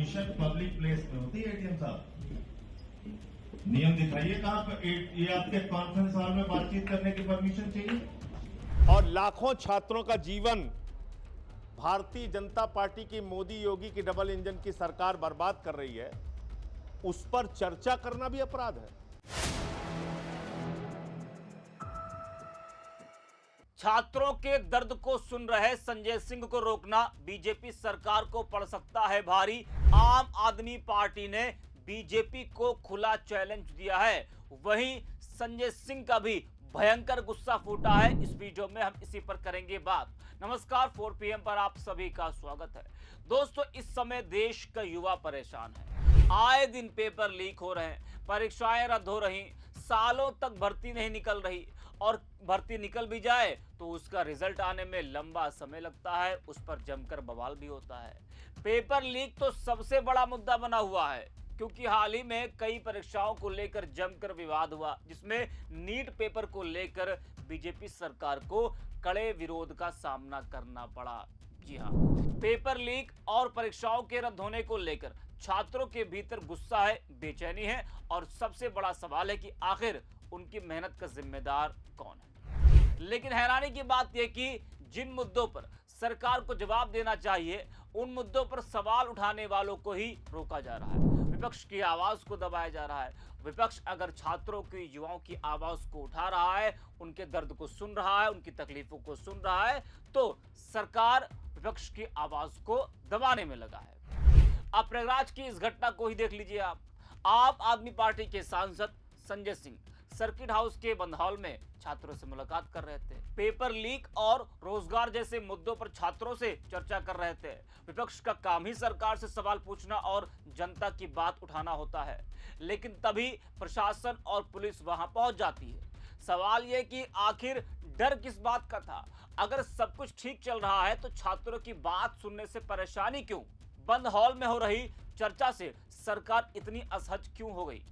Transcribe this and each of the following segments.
Permission public place में होती है एडीएम साहब? नियम दिखाइए कहाँ पर ये आपके कॉन्फ्रेंस हॉल में बातचीत करने की परमिशन चाहिए? और लाखों छात्रों का जीवन भारतीय जनता पार्टी की मोदी योगी की डबल इंजन की सरकार बर्बाद कर रही है, उस पर चर्चा करना भी अपराध है। छात्रों के दर्द को सुन रहे संजय सिंह को रोकना बीजेपी सरकार को पड़ सकता है भारी। आम आदमी पार्टी ने बीजेपी को खुला चैलेंज दिया है। वहीं संजय सिंह का भी भयंकर गुस्सा फूटा है। इस वीडियो में हम इसी पर करेंगे बात। नमस्कार, 4 PM पर आप सभी का स्वागत है। दोस्तों, इस समय देश का युवा परेशान है। आए दिन पेपर लीक हो रहे हैं, परीक्षाएं रद्द हो रही, सालों तक भर्ती नहीं निकल रही, और भर्ती निकल भी जाए तो उसका रिजल्ट आने में लंबा समय लगता है। उस पर जमकर बवाल भी होता है। पेपर लीक तो सबसे बड़ा मुद्दा बना हुआ है, क्योंकि हाल ही में कई परीक्षाओं को लेकर जमकर विवाद हुआ, जिसमें नीट पेपर को लेकर बीजेपी सरकार को कड़े विरोध का सामना करना पड़ा। जी हां, पेपर लीक और परीक्षाओं के रद्द होने को लेकर छात्रों के भीतर गुस्सा है, बेचैनी है, और सबसे बड़ा सवाल है कि आखिर उनकी मेहनत का जिम्मेदार कौन है। लेकिन हैरानी की बात यह कि जिन मुद्दों पर सरकार को जवाब देना चाहिए, उन मुद्दों पर सवाल उठाने वालों को ही रोका जा रहा है। विपक्ष की आवाज को दबाया जा रहा है। विपक्ष अगर छात्रों की, युवाओं की आवाज को उठा रहा है, उनके दर्द को सुन रहा है, उनकी तकलीफों को सुन रहा है, तो सरकार विपक्ष की आवाज को दबाने में लगा है। अब प्रयागराज की इस घटना को ही देख लीजिए आप। आम आदमी पार्टी के सांसद संजय सिंह सर्किट हाउस के बंद हॉल में छात्रों से मुलाकात कर रहे थे। पेपर लीक और रोजगार जैसे मुद्दों पर छात्रों से चर्चा कर रहे थे। विपक्ष का काम ही सरकार से सवाल पूछना और जनता की बात उठाना होता है, लेकिन तभी प्रशासन और पुलिस वहां पहुंच जाती है। सवाल यह कि आखिर डर किस बात का था? अगर सब कुछ ठीक चल रहा है तो छात्रों की बात सुनने से परेशानी क्यों? बंद हॉल में हो रही चर्चा से सरकार इतनी असहज क्यों हो गई?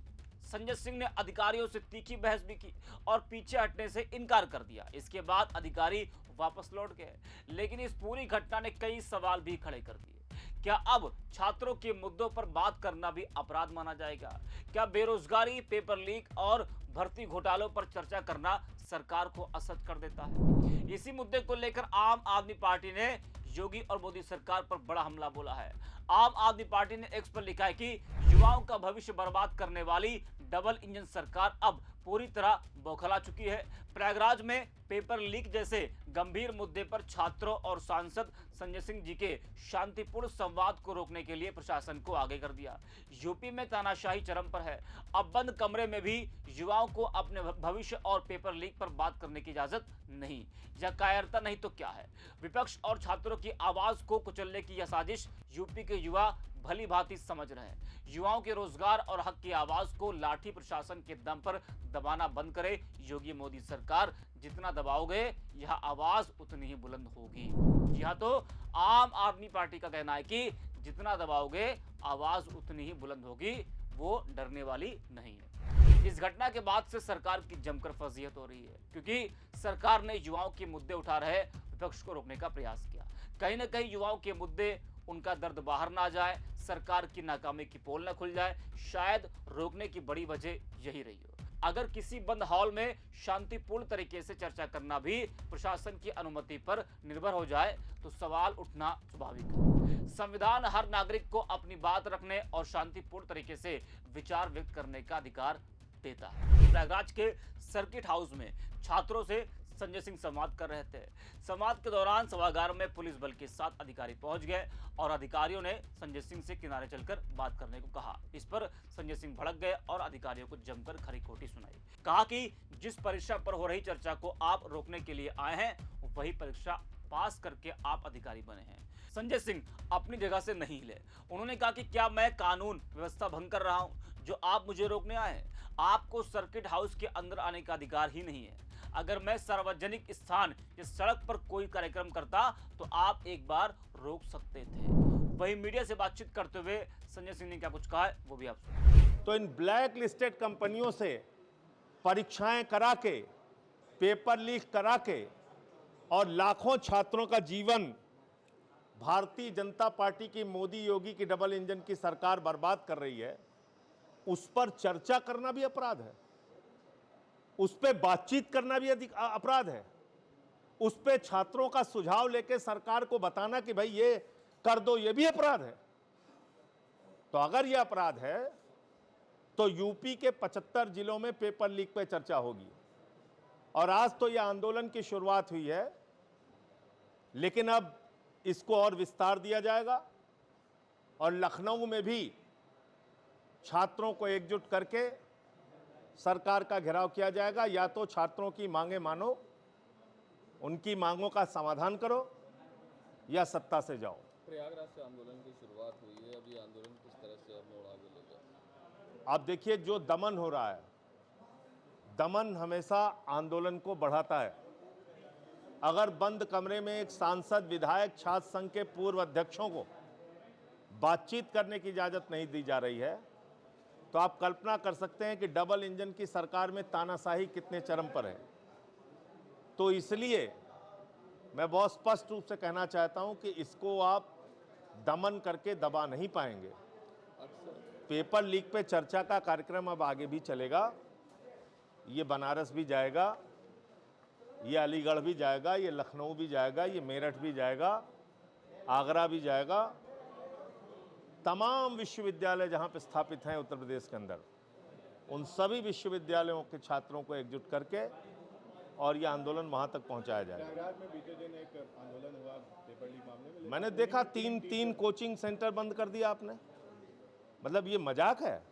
संजय सिंह ने अधिकारियों से तीखी बहस भी की और पीछे हटने से इनकार कर दिया। इसके बाद अधिकारी वापस लौट गए, लेकिन इस पूरी घटना ने कई सवाल भी खड़े कर दिए। क्या अब छात्रों के मुद्दों पर बात करना भी अपराध माना जाएगा? क्या बेरोजगारी, पेपर लीक और भर्ती घोटालों पर चर्चा करना सरकार को असहज कर देता है? इसी मुद्दे को लेकर आम आदमी पार्टी ने योगी और मोदी सरकार पर बड़ा हमला बोला है। आम आदमी पार्टी ने एक्स पर लिखा है कि युवाओं का भविष्य बर्बाद करने वाली डबल इंजन सरकार अब पूरी तरह बौखला चुकी है। प्रयागराज में पेपर लीक जैसे गंभीर मुद्दे पर छात्रों और सांसद संजय सिंह जी के शांतिपूर्ण संवाद को रोकने के लिए प्रशासन को आगे कर दिया। यूपी में तानाशाही चरम पर है। अब बंद कमरे में भी युवाओं को अपने भविष्य और पेपर लीक पर बात करने की इजाजत नहीं। यह कायरता नहीं तो क्या है? विपक्ष और छात्रों की आवाज को कुचलने की यह साजिश यूपी के युवा भली भांति समझ रहे हैं। युवाओं के रोजगार और हक की आवाज को लाठी प्रशासन के दम पर दबाना बंद करे। योगी मोदी सरकार जितना दबाओगे, यह आवाज उतनी ही बुलंद होगी। जी हाँ, तो आम आदमी पार्टी का कहना है कि जितना दबाओगे आवाज उतनी ही बुलंद होगी, वो डरने वाली नहीं है। इस घटना के बाद से सरकार की जमकर फजीहत हो रही है, क्योंकि सरकार ने युवाओं के मुद्दे उठा रहे विपक्ष को रोकने का प्रयास किया। कहीं ना कहीं युवाओं के मुद्दे, उनका दर्द बाहर ना जाए, सरकार की नाकामी की पोल न खुल जाए, शायद रोकने की बड़ी वजह यही रही हो। अगर किसी बंद हॉल में शांतिपूर्ण तरीके से चर्चा करना भी प्रशासन की अनुमति पर निर्भर हो जाए तो सवाल उठना स्वाभाविक है। संविधान हर नागरिक को अपनी बात रखने और शांतिपूर्ण तरीके से विचार व्यक्त करने का अधिकार देता है। प्रयागराज के सर्किट हाउस में छात्रों से संजय सिंह संवाद कर रहे थे। संवाद के दौरान सभागार में पुलिस बल के साथ अधिकारी पहुंच गए और अधिकारियों ने संजय सिंह से किनारे चलकर बात करने को कहा। इस पर संजय सिंह भड़क गए और अधिकारियों को जमकर खरी खोटी सुनाई। कहा कि जिस परीक्षा पर हो रही चर्चा को आप रोकने के लिए आए हैं, वही परीक्षा पास करके आप अधिकारी बने हैं। संजय सिंह अपनी जगह से नहीं हिले। उन्होंने कहा कि क्या मैं कानून व्यवस्था भंग कर रहा हूं जो आप मुझे रोकने आए हैं? आपको सर्किट हाउस के अंदर आने का अधिकार ही नहीं है। अगर मैं सार्वजनिक स्थान या सड़क पर कोई कार्यक्रम करता तो आप एक बार रोक सकते थे। वहीं मीडिया से बातचीत करते हुए संजय सिंह ने क्या कुछ कहा है वो भी आप सुनिए। तो इन ब्लैक लिस्टेड कंपनियों से परीक्षाएं करा के, पेपर लीक करा के और लाखों छात्रों का जीवन भारतीय जनता पार्टी की मोदी योगी की डबल इंजन की सरकार बर्बाद कर रही है, उस पर चर्चा करना भी अपराध है, उस पर बातचीत करना भी अपराध है, उस पर छात्रों का सुझाव लेकर सरकार को बताना कि भाई ये कर दो, ये भी अपराध है। तो अगर ये अपराध है तो यूपी के 75 जिलों में पेपर लीक पे चर्चा होगी। और आज तो यह आंदोलन की शुरुआत हुई है, लेकिन अब इसको और विस्तार दिया जाएगा और लखनऊ में भी छात्रों को एकजुट करके सरकार का घेराव किया जाएगा। या तो छात्रों की मांगे मानो, उनकी मांगों का समाधान करो, या सत्ता से जाओ। प्रयागराज से आंदोलन की शुरुआत हुई है, अब ये आंदोलन किस तरह से अब मोड़ आगे ले जाए? आप देखिए, जो दमन हो रहा है, दमन हमेशा आंदोलन को बढ़ाता है। अगर बंद कमरे में एक सांसद, विधायक, छात्र संघ के पूर्व अध्यक्षों को बातचीत करने की इजाजत नहीं दी जा रही है, तो आप कल्पना कर सकते हैं कि डबल इंजन की सरकार में तानाशाही कितने चरम पर है। तो इसलिए मैं बहुत स्पष्ट रूप से कहना चाहता हूं कि इसको आप दमन करके दबा नहीं पाएंगे। पेपर लीक पे चर्चा का कार्यक्रम अब आगे भी चलेगा। ये बनारस भी जाएगा, ये अलीगढ़ भी जाएगा, ये लखनऊ भी जाएगा, ये मेरठ भी जाएगा, आगरा भी जाएगा। तमाम विश्वविद्यालय जहां पे स्थापित हैं उत्तर प्रदेश के अंदर, उन सभी विश्वविद्यालयों के छात्रों को एकजुट करके और ये आंदोलन वहां तक पहुंचाया जाएगा। प्रयागराज में बीते दिन एक आंदोलन हुआ पेपर लीक मामले में, मैंने देखा तीन कोचिंग सेंटर बंद कर दिया आपने। मतलब ये मजाक है?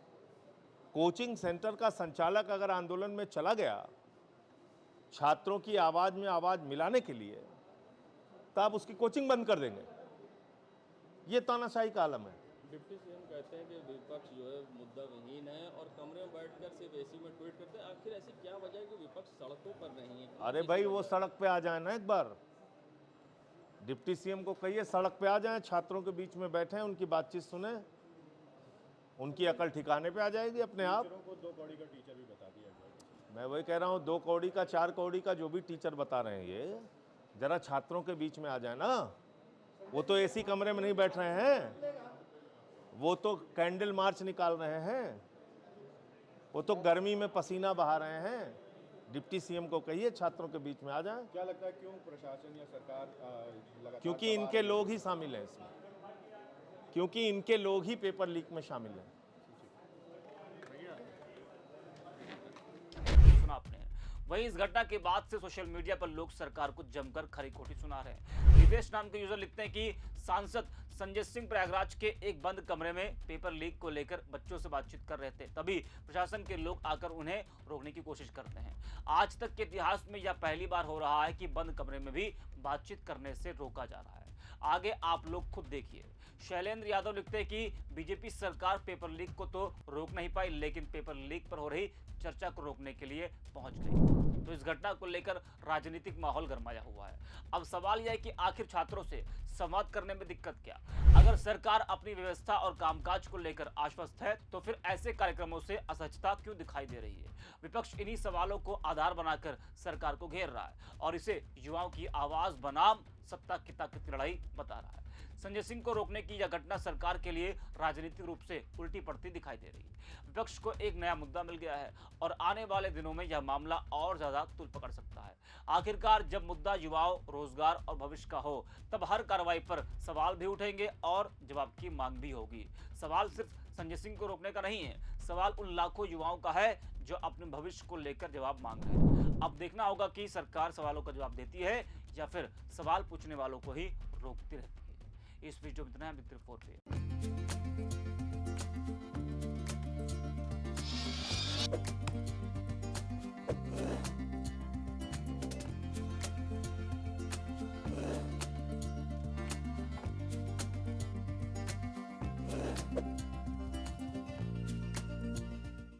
कोचिंग सेंटर का संचालक अगर आंदोलन में चला गया छात्रों की आवाज में आवाज मिलाने के लिए, तो आप उसकी कोचिंग बंद कर देंगे? ये तानाशाही का आलम है। डिप्टी सीएम कहते हैं कि विपक्ष जो है मुद्दा विहीन है और कमरे में बैठकर सिर्फ एसी में ट्वीट करते हैं। आखिर ऐसी क्या वजह है कि विपक्ष सड़कों पर नहीं है? अरे भाई, वो सड़क पे आ जाए ना एक बार। डिप्टी सीएम को कहिए सड़क पे आ जाएं, छात्रों के बीच में बैठे, उनकी बातचीत सुने, उनकी अकल ठिकाने पे आ जाएगी अपने आप। टीचरों को 2 कौड़ी का टीचर भी बता दिया गया। मैं वही कह रहा हूँ, 2 कौड़ी का, 4 कौड़ी का जो भी टीचर बता रहे हैं, ये जरा छात्रों के बीच में आ जाए ना। वो तो एसी कमरे में नहीं बैठ रहे हैं, वो तो कैंडल मार्च निकाल रहे हैं, वो तो गर्मी में पसीना बहा रहे हैं। डिप्टी सीएम को कहिए छात्रों के बीच में आ जाएं। क्या लगता है क्यों प्रशासन या सरकार लगातार क्योंकि इनके लोग ही शामिल हैं इसमें, क्योंकि इनके लोग ही पेपर लीक में शामिल हैं। सुना आपने। वहीं इस घटना के बाद से सोशल मीडिया पर लोग सरकार को जमकर खरी खोटी सुना रहे हैं। दिवेश नाम के यूजर लिखते हैं कि सांसद संजय सिंह प्रयागराज के एक बंद कमरे में पेपर लीक को लेकर बच्चों से बातचीत कर रहे थे, तभी प्रशासन के लोग आकर उन्हें रोकने की कोशिश करते हैं। आज तक के इतिहास में यह पहली बार हो रहा है कि बंद कमरे में भी बातचीत करने से रोका जा रहा है। आगे आप लोग खुद देखिए। शैलेंद्र यादव लिखते हैं कि बीजेपी सरकार पेपर लीक को तो रोक नहीं पाई, लेकिन पेपर लीक पर हो रही चर्चा को रोकने के लिए पहुंच गई। तो इस घटना को लेकर राजनीतिक माहौल गरमाया हुआ है। अब सवाल यह है कि आखिर छात्रों से संवाद करने में दिक्कत क्या? अगर सरकार अपनी व्यवस्था और कामकाज को लेकर आश्वस्त है, तो फिर ऐसे कार्यक्रमों से असहजता क्यों दिखाई दे रही है? विपक्ष इन्हीं सवालों को आधार बनाकर सरकार को घेर रहा है और इसे युवाओं की आवाज बनाम सत्ता की ताकत की लड़ाई बता रहा है। संजय सिंह को रोकने की यह घटना सरकार के लिए राजनीतिक रूप से उल्टी पड़ती दिखाई दे रही है। विपक्ष को एक नया मुद्दा मिल गया है और आने वाले दिनों में यह मामला और ज्यादा तूल पकड़ सकता है। आखिरकार जब मुद्दा युवाओं, रोजगार और भविष्य का हो, तब हर कार्रवाई पर सवाल भी उठेंगे और जवाब की मांग भी होगी। सवाल सिर्फ संजय सिंह को रोकने का नहीं है, सवाल उन लाखों युवाओं का है जो अपने भविष्य को लेकर जवाब मांग रहे हैं। अब देखना होगा कि सरकार सवालों का जवाब देती है या फिर सवाल पूछने वालों को ही रोकती रहती है। इस वीडियो में इतना है। बिग 4 पे